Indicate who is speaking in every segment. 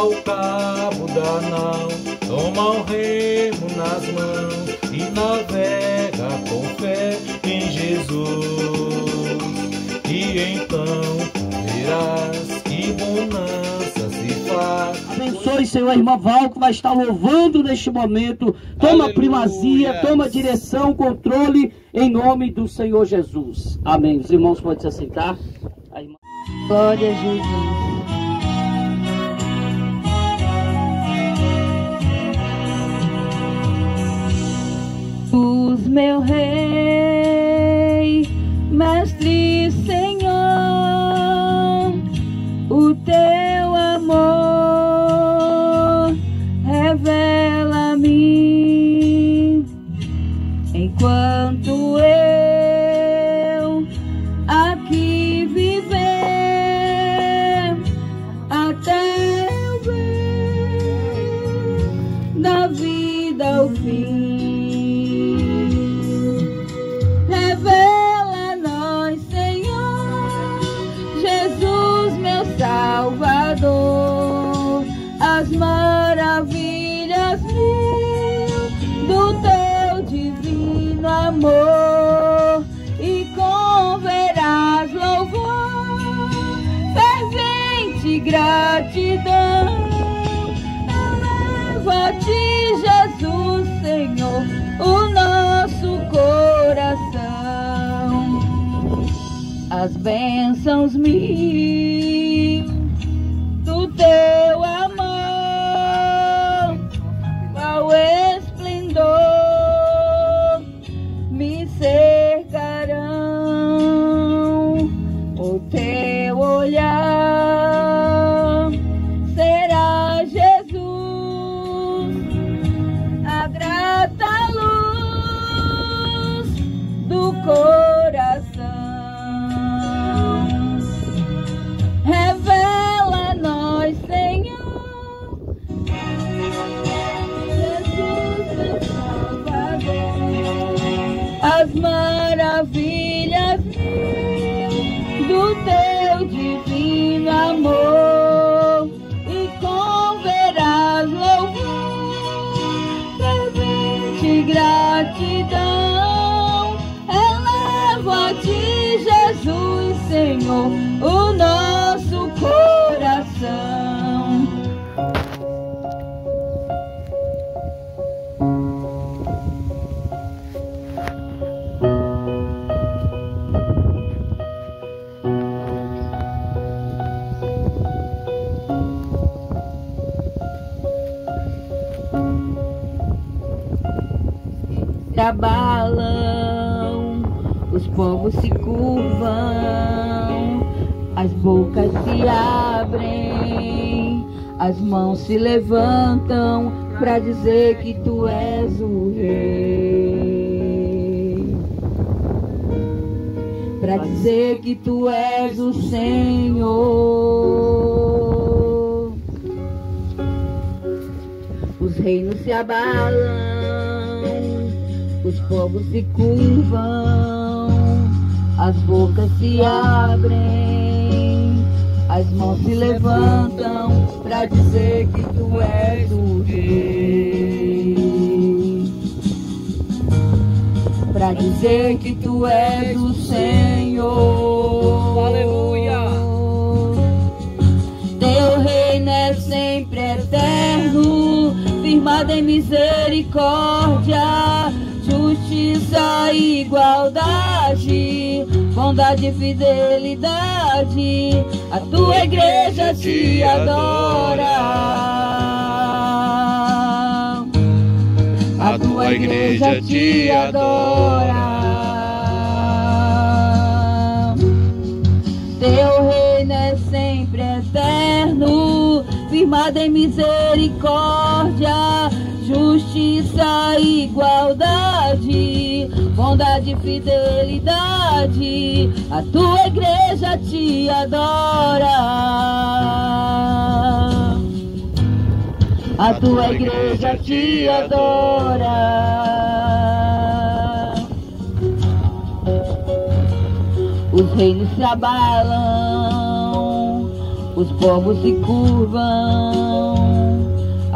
Speaker 1: ao cabo da nau, toma o remo nas mãos e navega com fé em Jesus. E então verás que bonança se faz.
Speaker 2: Abençoe, Senhor, a irmã Val, que vai estar louvando neste momento. Toma primazia, toma direção, controle, em nome do Senhor Jesus. Amém. Os irmãos podem se assentar.
Speaker 3: Glória a Jesus. Jesus, meu Rei, Mestre, Senhor, o teu amor revela-me enquanto eu aqui viver, até eu ver da vida ao fim. Revela-nos, Senhor, Jesus, meu Salvador, as maravilhas mil do teu divino amor, e converás louvor, fervente gratidão. Eleva-te, Jesus, Senhor, o nosso coração. As bênçãos mil do teu amor, qual esplendor me cercarão. O teu olhar será, Jesus, a grata luz do coração. Revela-nos, Senhor, Jesus, meu Salvador, as maravilhas do teu divino amor, e converás louvor, fervente gratidão. Eleva-te, Jesus, Senhor, o nosso coração. Se abalam, os povos se curvam, as bocas se abrem, as mãos se levantam para dizer que tu és o Rei, para dizer que tu és o Senhor. Os reinos se abalam, os povos se curvam, as bocas se abrem, as mãos se levantam para dizer que tu és o Rei, para dizer que tu és o Senhor. Aleluia! Teu reino é sempre eterno, firmado em misericórdia, justiça e igualdade, bondade e fidelidade. A tua igreja te adora, a tua igreja te adora. Teu reino é sempre eterno, firmado em misericórdia, justiça e igualdade, bondade e fidelidade. A tua igreja te adora, a tua igreja te adora. Os reinos se abalam, os povos se curvam,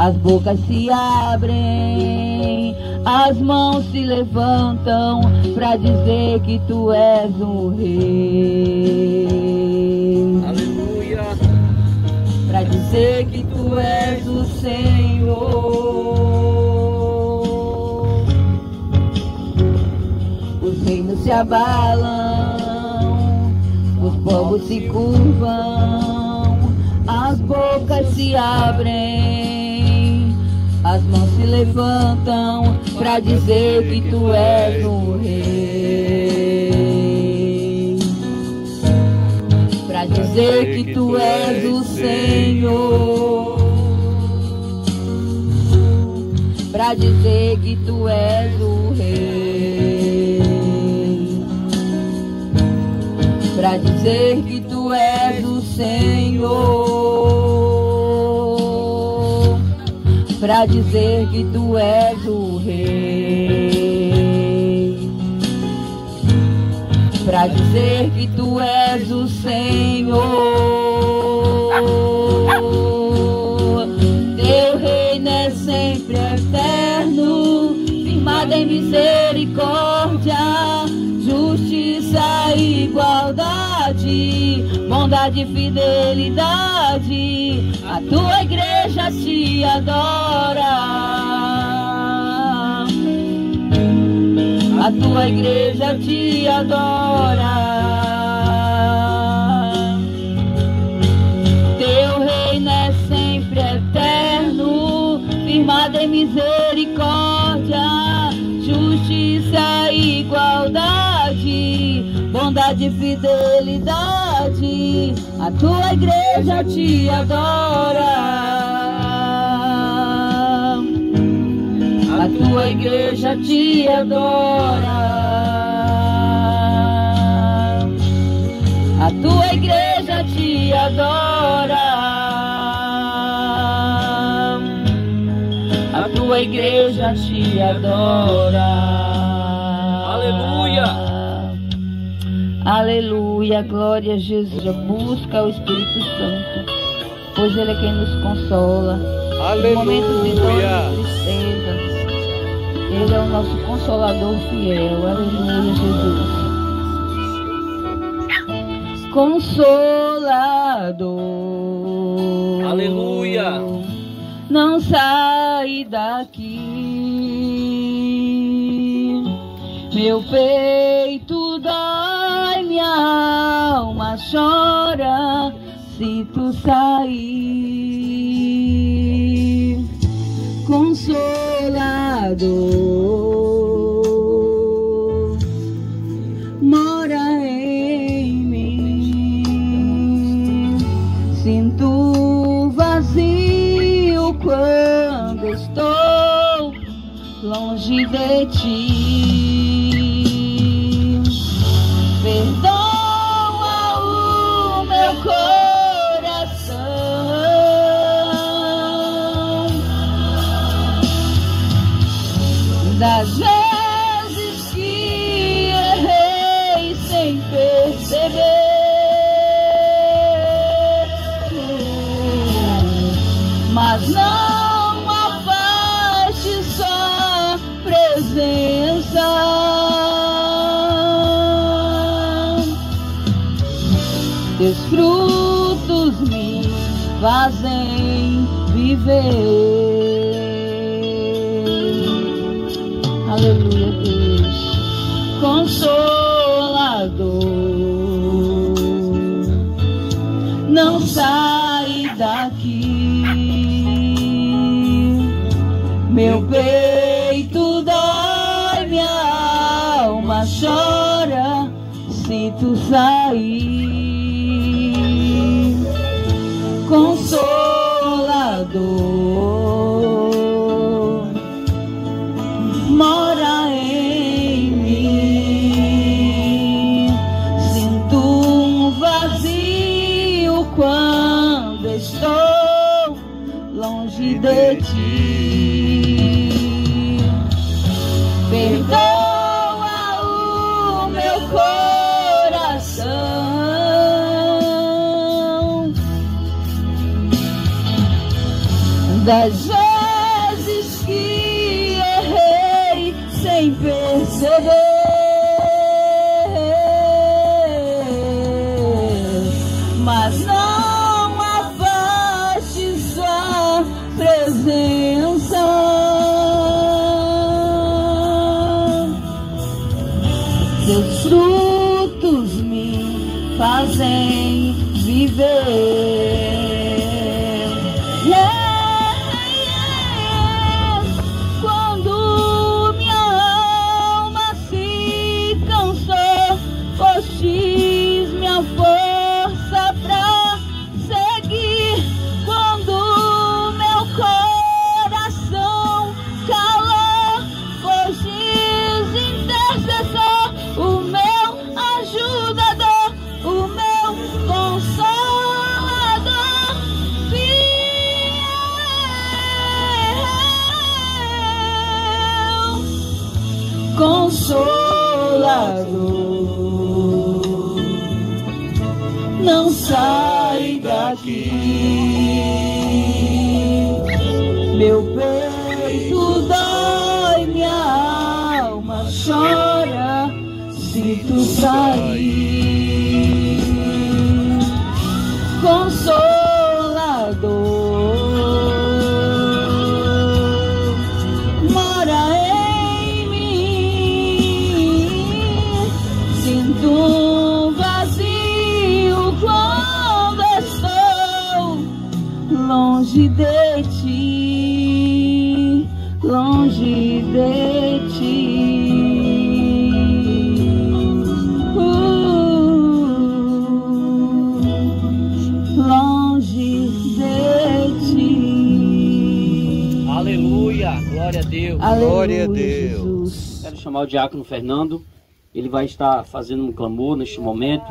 Speaker 3: as bocas se abrem, as mãos se levantam pra dizer que tu és o Rei.
Speaker 2: Aleluia.
Speaker 3: Pra dizer que tu és o Senhor. Os reinos se abalam, os povos se curvam, as bocas se abrem, as mãos se levantam pra dizer que tu és o Rei. Pra dizer que tu és o Senhor. Pra dizer que tu és o Rei. Pra dizer que tu és o Senhor. Pra dizer que tu és o Rei. Pra dizer que tu és o Senhor. Teu reino é sempre eterno, firmado em misericórdia, justiça e igualdade, bondade e fidelidade. A tua igreja te adora. A tua igreja te adora. Teu reino é sempre eterno, firmado em misericórdia, justiça e igualdade, bondade e fidelidade. A tua igreja te adora. A tua igreja te adora. A tua igreja te adora. A tua igreja te adora.
Speaker 2: Aleluia.
Speaker 3: Aleluia, glória a Jesus. Busca o Espírito Santo, pois Ele é quem nos consola. Em momentos de dor e tristeza, Ele é o nosso consolador fiel. Aleluia, Jesus. Consolador.
Speaker 2: Aleluia.
Speaker 3: Não sai daqui. Meu peito dói, minha alma chora se tu sair. Consolador, mora em mim. Sinto vazio quando estou longe de ti. Perdoa o meu coração das vezes que errei sem perceber, mas não afaste sua presença. Teus frutos me fazem viver. Aleluia, Deus. Consolador, não sai daqui. Meu peito dói, minha alma chora se tu sair. Consolador, mora em mim. Sinto um vazio quando estou longe de ti. Perdoa o meu coração das vezes conceder, mas não afaste sua presença. Seus frutos me fazem viver. Quando minha alma se cansou, postes minha força pra seguir. Quando meu coração calou, postes intercessor, o meu ajudador, o meu consolador, fiel consolador. Não sai daqui, meu peito dói, minha alma chora se tu sair. Consolador, mora em mim. Sinto um vazio quando estou longe de ti, longe de ti. Longe de ti.
Speaker 2: Aleluia, glória a Deus.
Speaker 3: Aleluia,
Speaker 1: Glória a Deus.
Speaker 3: Jesus.
Speaker 2: Quero chamar o diácono Fernando. Ele vai estar fazendo um clamor neste momento.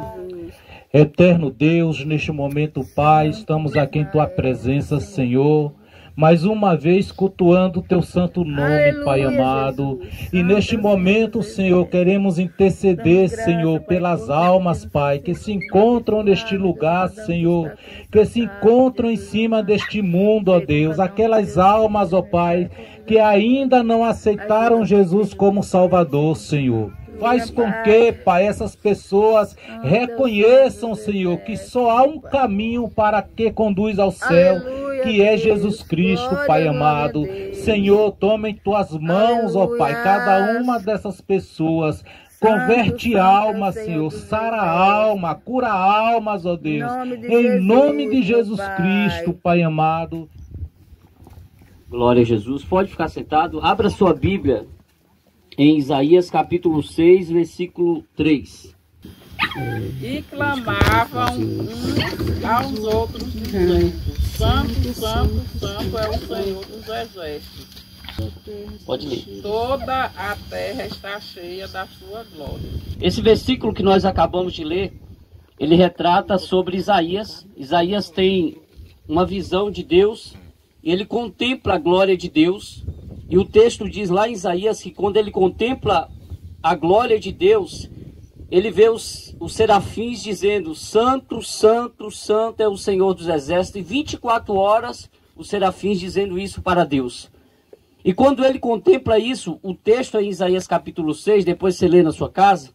Speaker 1: Eterno Deus, neste momento, Pai, estamos aqui em Tua presença, Senhor, mais uma vez cultuando o Teu santo nome,
Speaker 4: Aleluia,
Speaker 1: Pai amado.
Speaker 4: Jesus.
Speaker 1: E neste momento, Senhor, queremos interceder, Senhor, pelas almas, Pai, que se encontram neste lugar, Senhor, que se encontram em cima deste mundo, ó Deus. Aquelas almas, ó Pai, que ainda não aceitaram Jesus como Salvador, Senhor. Faz com que, Pai, essas pessoas reconheçam, Senhor, que só há um caminho para que conduz ao céu,
Speaker 4: Aleluia,
Speaker 1: que é
Speaker 4: Deus.
Speaker 1: Jesus Cristo,
Speaker 4: Glória,
Speaker 1: Pai
Speaker 4: glória
Speaker 1: amado.
Speaker 4: a Deus.
Speaker 1: Senhor, toma em Tuas mãos, ó Pai,
Speaker 4: Aleluia.
Speaker 1: cada uma dessas pessoas. Converte
Speaker 4: Santo,
Speaker 1: almas,
Speaker 4: Senhor
Speaker 1: Senhor,
Speaker 4: dos
Speaker 1: sara
Speaker 4: céus.
Speaker 1: alma, cura almas, ó Deus. Em nome de Jesus
Speaker 4: Pai.
Speaker 1: Cristo, Pai amado.
Speaker 2: Glória a Jesus. Pode ficar sentado. Abra sua Bíblia em Isaías capítulo 6, versículo 3.
Speaker 4: E clamavam uns aos outros, dizendo: Santo, Santo, Santo é o Senhor dos Exércitos.
Speaker 2: Pode ler.
Speaker 4: Toda a terra está cheia da sua glória.
Speaker 2: Esse versículo que nós acabamos de ler, ele retrata sobre Isaías. Isaías tem uma visão de Deus, ele contempla a glória de Deus. E o texto diz lá em Isaías que quando ele contempla a glória de Deus, ele vê os serafins dizendo: Santo, Santo, Santo é o Senhor dos Exércitos. E 24 horas os serafins dizendo isso para Deus. E quando ele contempla isso, o texto em Isaías capítulo 6, depois você lê na sua casa,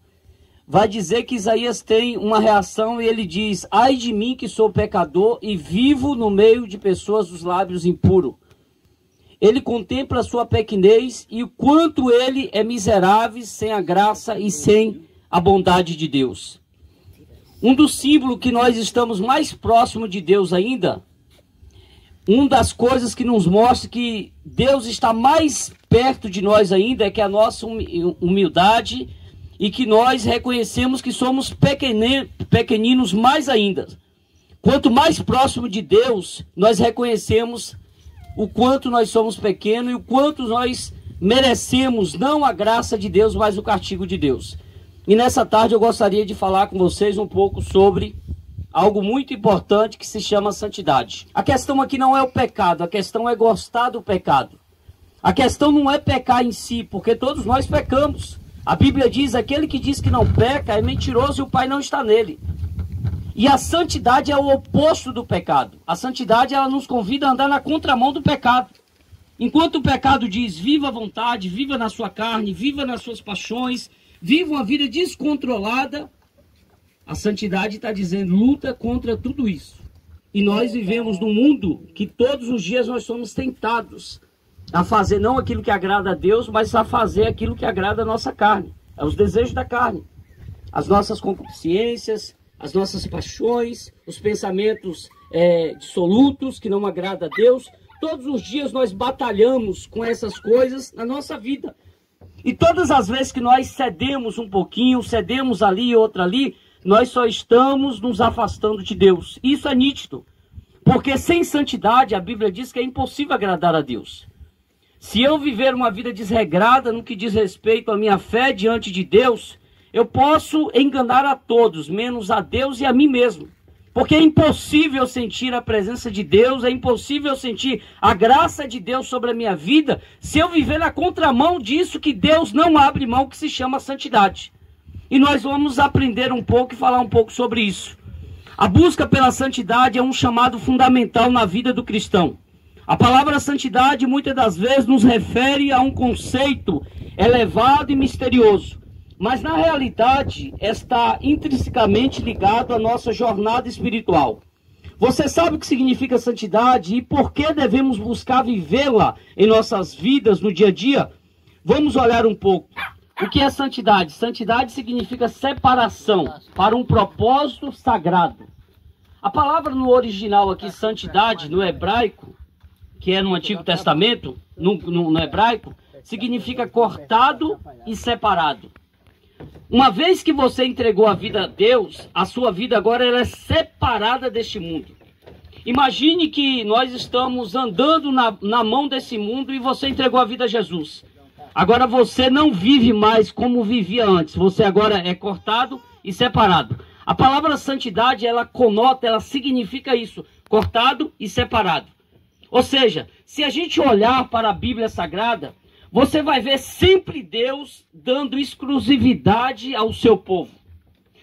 Speaker 2: vai dizer que Isaías tem uma reação e ele diz: ai de mim que sou pecador e vivo no meio de pessoas dos lábios impuros. Ele contempla a sua pequenez e o quanto ele é miserável sem a graça e sem a bondade de Deus. Um dos símbolos que nós estamos mais próximos de Deus ainda, uma das coisas que nos mostra que Deus está mais perto de nós ainda é que a nossa humildade e que nós reconhecemos que somos pequeninos mais ainda. Quanto mais próximo de Deus, nós reconhecemos o quanto nós somos pequenos e o quanto nós merecemos não a graça de Deus, mas o castigo de Deus. E nessa tarde eu gostaria de falar com vocês um pouco sobre algo muito importante que se chama santidade. A questão aqui não é o pecado, a questão é gostar do pecado. A questão não é pecar em si, porque todos nós pecamos. A Bíblia diz: aquele que diz que não peca é mentiroso e o Pai não está nele. E a santidade é o oposto do pecado. A santidade, ela nos convida a andar na contramão do pecado. Enquanto o pecado diz, viva à vontade, viva na sua carne, viva nas suas paixões, viva uma vida descontrolada, a santidade está dizendo, luta contra tudo isso. E nós vivemos num mundo que todos os dias nós somos tentados a fazer não aquilo que agrada a Deus, mas a fazer aquilo que agrada a nossa carne. É os desejos da carne, as nossas concupiscências, as nossas paixões, os pensamentos dissolutos que não agradam a Deus. Todos os dias nós batalhamos com essas coisas na nossa vida. E todas as vezes que nós cedemos um pouquinho, cedemos ali e outra ali, nós só estamos nos afastando de Deus. Isso é nítido. Porque sem santidade, a Bíblia diz que é impossível agradar a Deus. Se eu viver uma vida desregrada no que diz respeito à minha fé diante de Deus, eu posso enganar a todos, menos a Deus e a mim mesmo. Porque é impossível sentir a presença de Deus, é impossível sentir a graça de Deus sobre a minha vida, se eu viver na contramão disso que Deus não abre mão, que se chama santidade. E nós vamos aprender um pouco e falar um pouco sobre isso. A busca pela santidade é um chamado fundamental na vida do cristão. A palavra santidade muitas das vezes nos refere a um conceito elevado e misterioso. Mas na realidade está intrinsecamente ligado à nossa jornada espiritual. Você sabe o que significa santidade e por que devemos buscar vivê-la em nossas vidas no dia a dia? Vamos olhar um pouco. O que é santidade? Santidade significa separação para um propósito sagrado. A palavra no original aqui, santidade, no hebraico, que é no Antigo Testamento, no hebraico, significa cortado e separado. Uma vez que você entregou a vida a Deus, a sua vida agora ela é separada deste mundo. Imagine que nós estamos andando na mão desse mundo e você entregou a vida a Jesus. Agora você não vive mais como vivia antes. Você agora é cortado e separado. A palavra santidade, ela conota, ela significa isso. Cortado e separado. Ou seja, se a gente olhar para a Bíblia Sagrada, você vai ver sempre Deus dando exclusividade ao seu povo.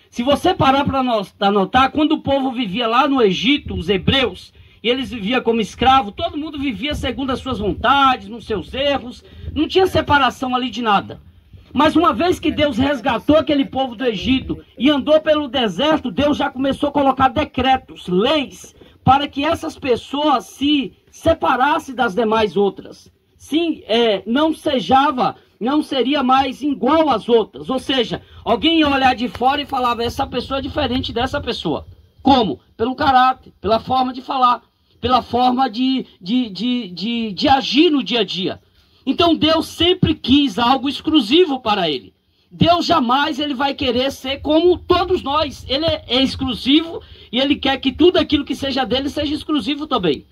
Speaker 2: Se você parar para anotar, quando o povo vivia lá no Egito, os hebreus, e eles viviam como escravos, todo mundo vivia segundo as suas vontades, nos seus erros, não tinha separação ali de nada. Mas uma vez que Deus resgatou aquele povo do Egito e andou pelo deserto, Deus já começou a colocar decretos, leis, para que essas pessoas se separassem das demais outras. Sim, não seria mais igual às outras. Ou seja, alguém ia olhar de fora e falava, essa pessoa é diferente dessa pessoa. Como? Pelo caráter, pela forma de falar, pela forma de agir no dia a dia. Então Deus sempre quis algo exclusivo para ele. Deus jamais ele vai querer ser como todos nós. Ele é exclusivo e ele quer que tudo aquilo que seja dele seja exclusivo também.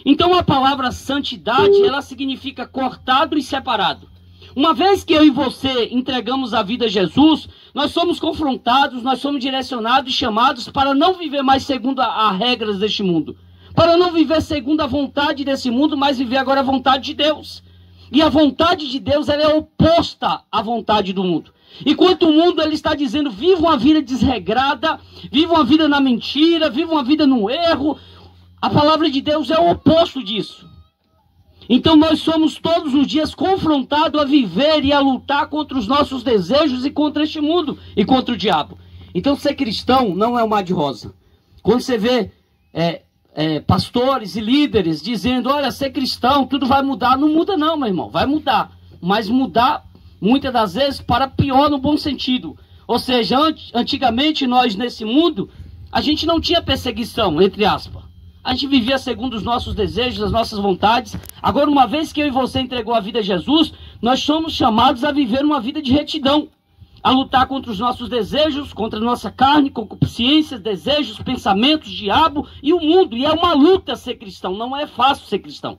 Speaker 2: Então a palavra santidade, ela significa cortado e separado. Uma vez que eu e você entregamos a vida a Jesus, nós somos confrontados, nós somos direcionados e chamados para não viver mais segundo as regras deste mundo. Para não viver segundo a vontade desse mundo, mas viver agora a vontade de Deus. E a vontade de Deus ela é oposta à vontade do mundo. Enquanto o mundo ele está dizendo, viva uma vida desregrada, viva uma vida na mentira, viva uma vida no erro, a palavra de Deus é o oposto disso. Então nós somos todos os dias confrontados a viver e a lutar contra os nossos desejos e contra este mundo e contra o diabo. Então ser cristão não é um mar de rosa. Quando você vê pastores e líderes dizendo, olha, ser cristão, tudo vai mudar. Não muda não, meu irmão, vai mudar. Mas mudar, muitas das vezes, para pior no bom sentido. Ou seja, antigamente nós nesse mundo, a gente não tinha perseguição, entre aspas. A gente vivia segundo os nossos desejos, as nossas vontades. Agora, uma vez que eu e você entregou a vida a Jesus, nós somos chamados a viver uma vida de retidão. A lutar contra os nossos desejos, contra a nossa carne, concupiscências, desejos, pensamentos, diabo e o mundo. E é uma luta ser cristão, não é fácil ser cristão.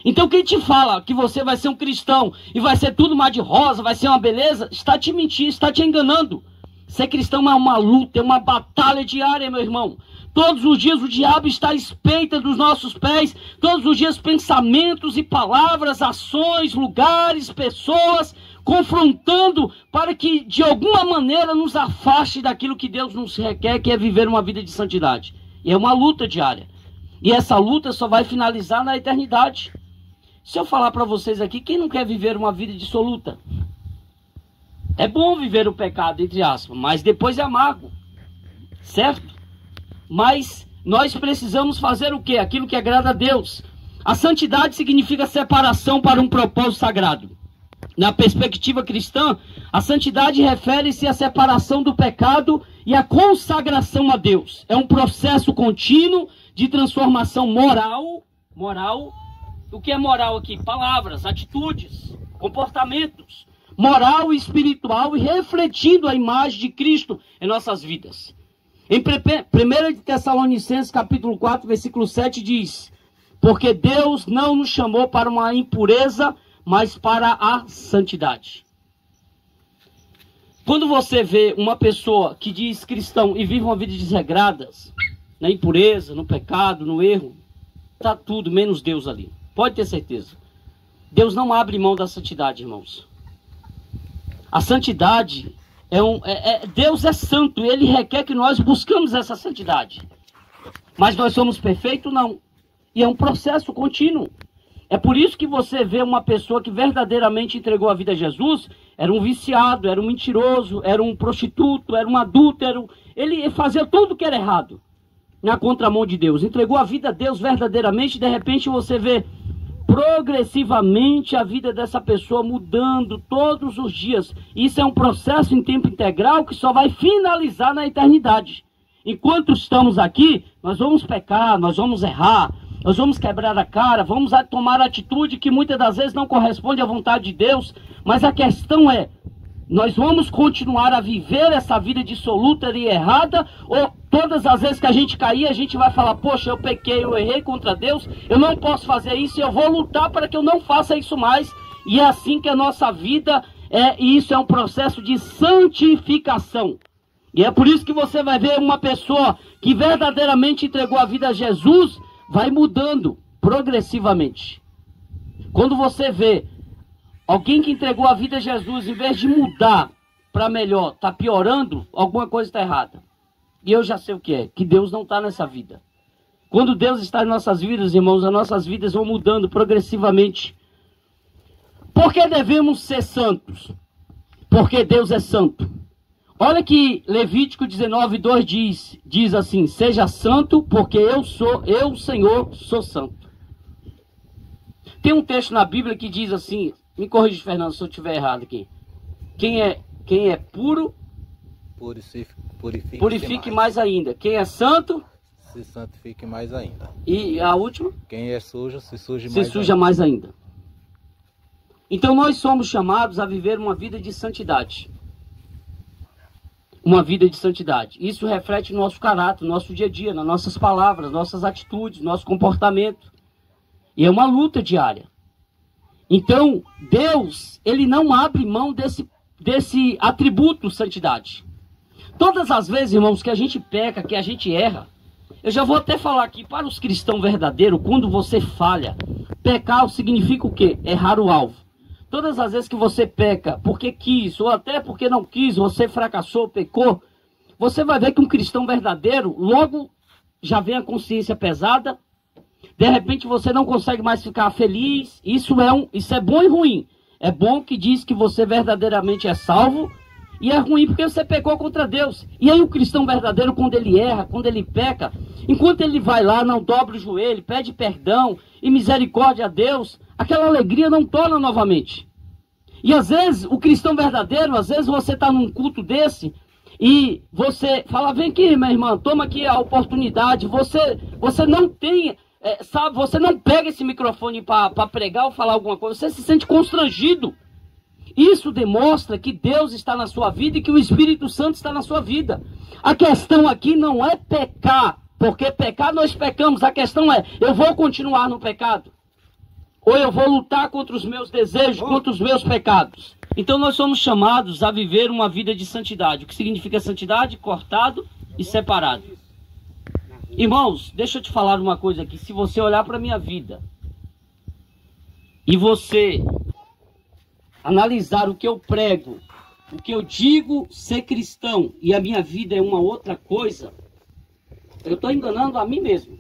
Speaker 2: Então quem te fala que você vai ser um cristão e vai ser tudo mar de rosa, vai ser uma beleza, está te mentindo, está te enganando. Ser cristão é uma luta, é uma batalha diária, meu irmão. Todos os dias o diabo está à espreita dos nossos pés. Todos os dias pensamentos e palavras, ações, lugares, pessoas, confrontando para que de alguma maneira nos afaste daquilo que Deus nos requer, que é viver uma vida de santidade. E é uma luta diária. E essa luta só vai finalizar na eternidade. Se eu falar para vocês aqui, quem não quer viver uma vida dissoluta? É bom viver o pecado, entre aspas, mas depois é amargo, certo? Mas nós precisamos fazer o quê? Aquilo que agrada a Deus. A santidade significa separação para um propósito sagrado. Na perspectiva cristã, a santidade refere-se à separação do pecado e à consagração a Deus. É um processo contínuo de transformação moral. O que é moral aqui? Palavras, atitudes, comportamentos. Moral e espiritual e refletindo a imagem de Cristo em nossas vidas. Em 1 Tessalonicenses capítulo 4, versículo 7 diz: porque Deus não nos chamou para uma impureza, mas para a santidade. Quando você vê uma pessoa que diz cristão e vive uma vida desregrada, na impureza, no pecado, no erro, está tudo menos Deus ali. Pode ter certeza. Deus não abre mão da santidade, irmãos. A santidade Deus é santo, Ele requer que nós buscamos essa santidade. Mas nós somos perfeitos? Não. E é um processo contínuo. É por isso que você vê uma pessoa que verdadeiramente entregou a vida a Jesus, era um viciado, era um mentiroso, era um prostituto, era um adúltero. Ele fazia tudo que era errado na contramão de Deus. Entregou a vida a Deus verdadeiramente, de repente você vê progressivamente a vida dessa pessoa mudando todos os dias. Isso é um processo em tempo integral que só vai finalizar na eternidade. Enquanto estamos aqui, nós vamos pecar, nós vamos errar, nós vamos quebrar a cara, vamos tomar atitude que muitas das vezes não corresponde à vontade de Deus. Mas a questão é, nós vamos continuar a viver essa vida dissoluta e errada, ou todas as vezes que a gente cair, a gente vai falar, poxa, eu pequei, eu errei contra Deus, eu não posso fazer isso e eu vou lutar para que eu não faça isso mais. E é assim que a nossa vida e isso é um processo de santificação. E é por isso que você vai ver uma pessoa que verdadeiramente entregou a vida a Jesus, vai mudando progressivamente. Quando você vê alguém que entregou a vida a Jesus, em vez de mudar para melhor, está piorando, alguma coisa está errada. E eu já sei o que é, que Deus não está nessa vida. Quando Deus está em nossas vidas, irmãos, as nossas vidas vão mudando progressivamente. Por que devemos ser santos? Porque Deus é santo. Olha que Levítico 19:2 diz assim, seja santo, porque eu, Senhor, sou santo. Tem um texto na Bíblia que diz assim, me corrija, Fernando, se eu estiver errado aqui. Quem é puro, purifique mais ainda. Quem é santo,
Speaker 1: se santifique mais ainda.
Speaker 2: E a última?
Speaker 1: Quem é sujo, se
Speaker 2: suja mais ainda. Então nós somos chamados a viver uma vida de santidade. Uma vida de santidade. Isso reflete no nosso caráter, no nosso dia a dia, nas nossas palavras, nossas atitudes, nosso comportamento. E é uma luta diária. Então, Deus, Ele não abre mão desse atributo santidade. Todas as vezes, irmãos, que a gente peca, que a gente erra, eu já vou até falar aqui, para os cristãos verdadeiros, quando você falha, pecar significa o quê? Errar o alvo. Todas as vezes que você peca porque quis, ou até porque não quis, você fracassou, pecou, você vai ver que um cristão verdadeiro, logo já vem a consciência pesada, de repente você não consegue mais ficar feliz. Isso é bom e ruim. É bom que diz que você verdadeiramente é salvo, e é ruim porque você pecou contra Deus. E aí o cristão verdadeiro, quando ele erra, quando ele peca, enquanto ele vai lá, não dobra o joelho, pede perdão e misericórdia a Deus, aquela alegria não torna novamente. E às vezes, o cristão verdadeiro, às vezes você está num culto desse, e você fala, vem aqui, minha irmã, toma aqui a oportunidade, você não tem... você não pega esse microfone para pregar ou falar alguma coisa, você se sente constrangido. Isso demonstra que Deus está na sua vida e que o Espírito Santo está na sua vida. A questão aqui não é pecar, porque pecar nós pecamos. A questão é, eu vou continuar no pecado? Ou eu vou lutar contra os meus desejos, contra os meus pecados? Então nós somos chamados a viver uma vida de santidade. O que significa santidade? Cortado e separado. Irmãos, deixa eu te falar uma coisa aqui. Se você olhar para a minha vida e você analisar o que eu prego, o que eu digo ser cristão e a minha vida é uma outra coisa, eu estou enganando a mim mesmo.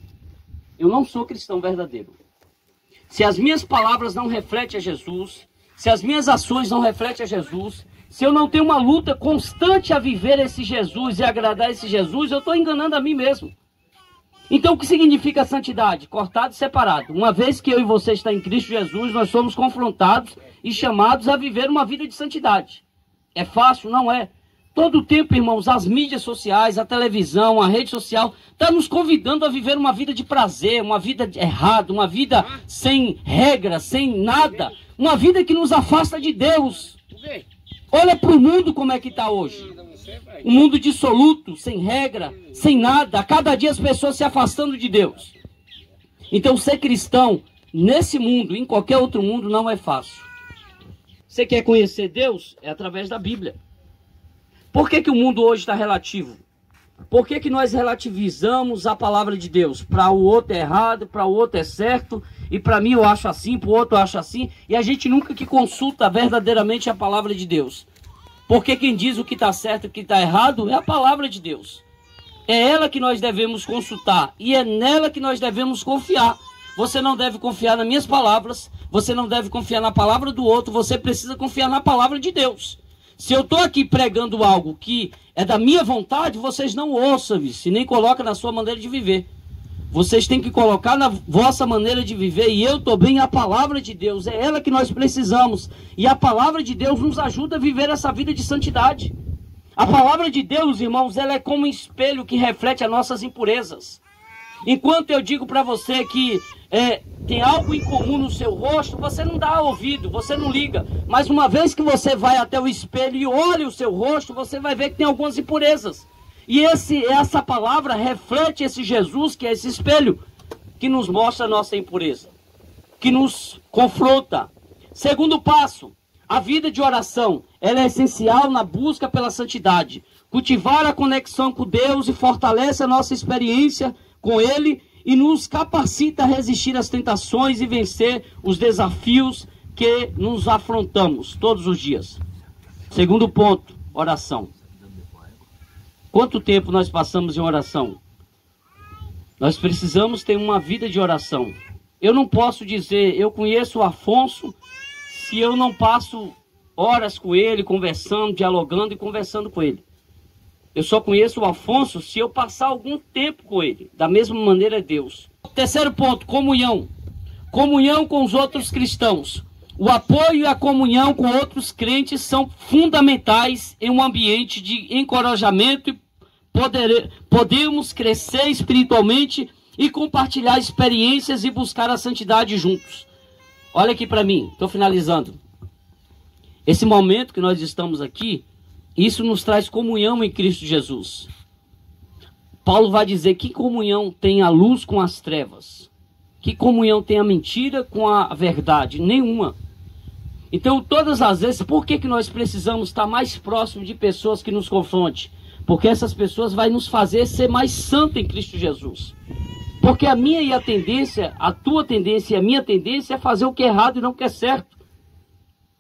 Speaker 2: Eu não sou cristão verdadeiro. se as minhas palavras não refletem a Jesus, se as minhas ações não refletem a Jesus, se eu não tenho uma luta constante a viver esse Jesus e agradar esse Jesus, eu estou enganando a mim mesmo. Então o que significa santidade? Cortado e separado. Uma vez que eu e você estão em Cristo Jesus, nós somos confrontados e chamados a viver uma vida de santidade. É fácil? Não é. Todo o tempo, irmãos, as mídias sociais, a televisão, a rede social, está nos convidando a viver uma vida de prazer, uma vida errada, uma vida sem regra, sem nada. Uma vida que nos afasta de Deus. Olha para o mundo como é que está hoje. Um mundo dissoluto, sem regra, sem nada. A cada dia as pessoas se afastando de Deus. Então ser cristão, nesse mundo, em qualquer outro mundo, não é fácil. Você quer conhecer Deus? É através da Bíblia. Por que que o mundo hoje está relativo? Por que que nós relativizamos a palavra de Deus? Para o outro é errado, para o outro é certo, e para mim eu acho assim, para o outro eu acho assim, e a gente nunca que consulta verdadeiramente a palavra de Deus. Porque quem diz o que está certo e o que está errado é a palavra de Deus. É ela que nós devemos consultar, e é nela que nós devemos confiar. Você não deve confiar nas minhas palavras, você não deve confiar na palavra do outro, você precisa confiar na palavra de Deus. Se eu estou aqui pregando algo que é da minha vontade, vocês não ouçam isso, e nem colocam na sua maneira de viver. Vocês têm que colocar na vossa maneira de viver, e eu estou bem a palavra de Deus, é ela que nós precisamos. E a palavra de Deus nos ajuda a viver essa vida de santidade. A palavra de Deus, irmãos, ela é como um espelho que reflete as nossas impurezas. Enquanto eu digo para você que tem algo em comum no seu rosto, você não dá ouvido, você não liga. Mas uma vez que você vai até o espelho e olha o seu rosto, você vai ver que tem algumas impurezas. E essa palavra reflete esse Jesus, que é esse espelho, que nos mostra a nossa impureza, que nos confronta. Segundo passo, a vida de oração, ela é essencial na busca pela santidade. Cultivar a conexão com Deus e fortalece a nossa experiência com Ele e nos capacita a resistir às tentações e vencer os desafios que nos afrontamos todos os dias. Segundo ponto, oração. Quanto tempo nós passamos em oração? Nós precisamos ter uma vida de oração. Eu não posso dizer, eu conheço o Afonso, se eu não passo horas com ele, conversando, dialogando e conversando com ele. Eu só conheço o Afonso se eu passar algum tempo com ele. Da mesma maneira é Deus. Terceiro ponto, comunhão. Comunhão com os outros cristãos. O apoio e a comunhão com outros crentes são fundamentais em um ambiente de encorajamento e podemos crescer espiritualmente e compartilhar experiências e buscar a santidade juntos. Olha aqui para mim, estou finalizando. Esse momento que nós estamos aqui, isso nos traz comunhão em Cristo Jesus. Paulo vai dizer que comunhão tem a luz com as trevas? Que comunhão tem a mentira com a verdade? Nenhuma. Então, todas as vezes, por que nós precisamos estar mais próximo de pessoas que nos confrontem? Porque essas pessoas vão nos fazer ser mais santos em Cristo Jesus. Porque a minha e a tendência, a tua tendência e a minha tendência é fazer o que é errado e não o que é certo.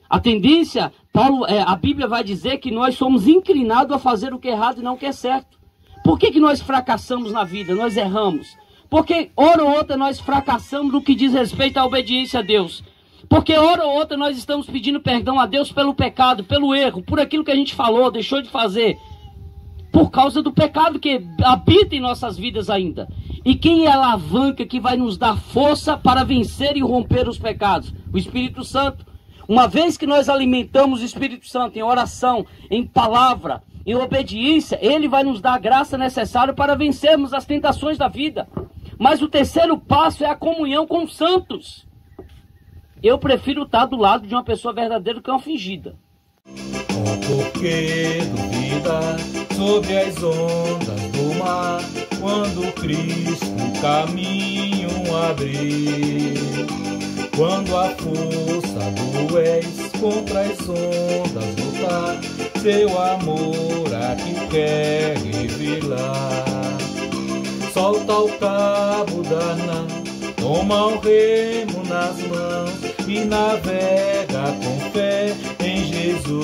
Speaker 2: A tendência, a Bíblia vai dizer que nós somos inclinados a fazer o que é errado e não o que é certo. Por que nós fracassamos na vida, nós erramos? Porque hora ou outra nós fracassamos no que diz respeito à obediência a Deus. Porque hora ou outra nós estamos pedindo perdão a Deus pelo pecado, pelo erro, por aquilo que a gente falou, deixou de fazer. Por causa do pecado que habita em nossas vidas ainda. E quem é a alavanca que vai nos dar força para vencer e romper os pecados? O Espírito Santo. Uma vez que nós alimentamos o Espírito Santo em oração, em palavra, em obediência, ele vai nos dar a graça necessária para vencermos as tentações da vida. Mas o terceiro passo é a comunhão com os santos. Eu prefiro estar do lado de uma pessoa verdadeira do que uma fingida.
Speaker 5: Porque duvida sobre as ondas do mar, quando Cristo o caminho abrir. Quando a força do és contra as ondas lutar, seu amor aqui quer revelar. Solta o cabo da nau, toma o remo nas mãos e navega com fé em Jesus.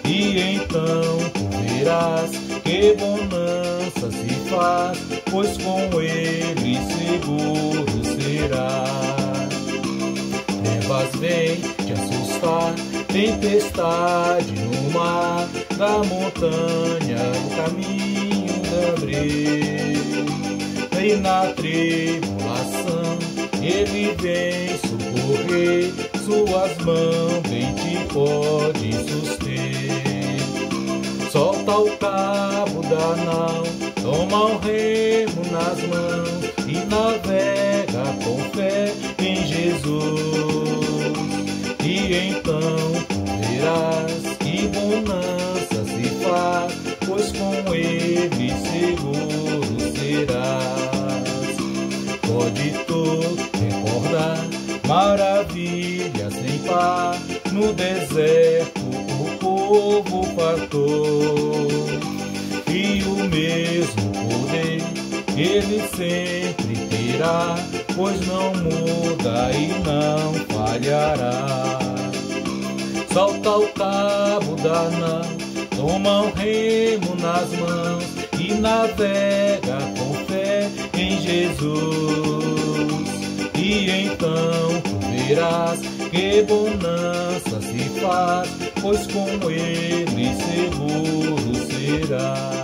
Speaker 5: E então tu verás que bonança se faz, pois com ele seguro será. cessar, tempestade no mar, da montanha o caminho de abrir. E na tribulação ele vem socorrer, suas mãos bem te pode suster. Solta o cabo da nau, toma o remo nas mãos e navega com fé em Jesus. E então verás que bonança se faz, pois com ele seguro serás. Pode tu recordar maravilhas sem par, no deserto o povo fartou. E o mesmo poder ele sempre terá, pois não muda e não falhará. Solta o cabo da nau, toma o remo nas mãos e navega com fé em Jesus. E então tu verás que bonança se faz, pois com ele seguro será.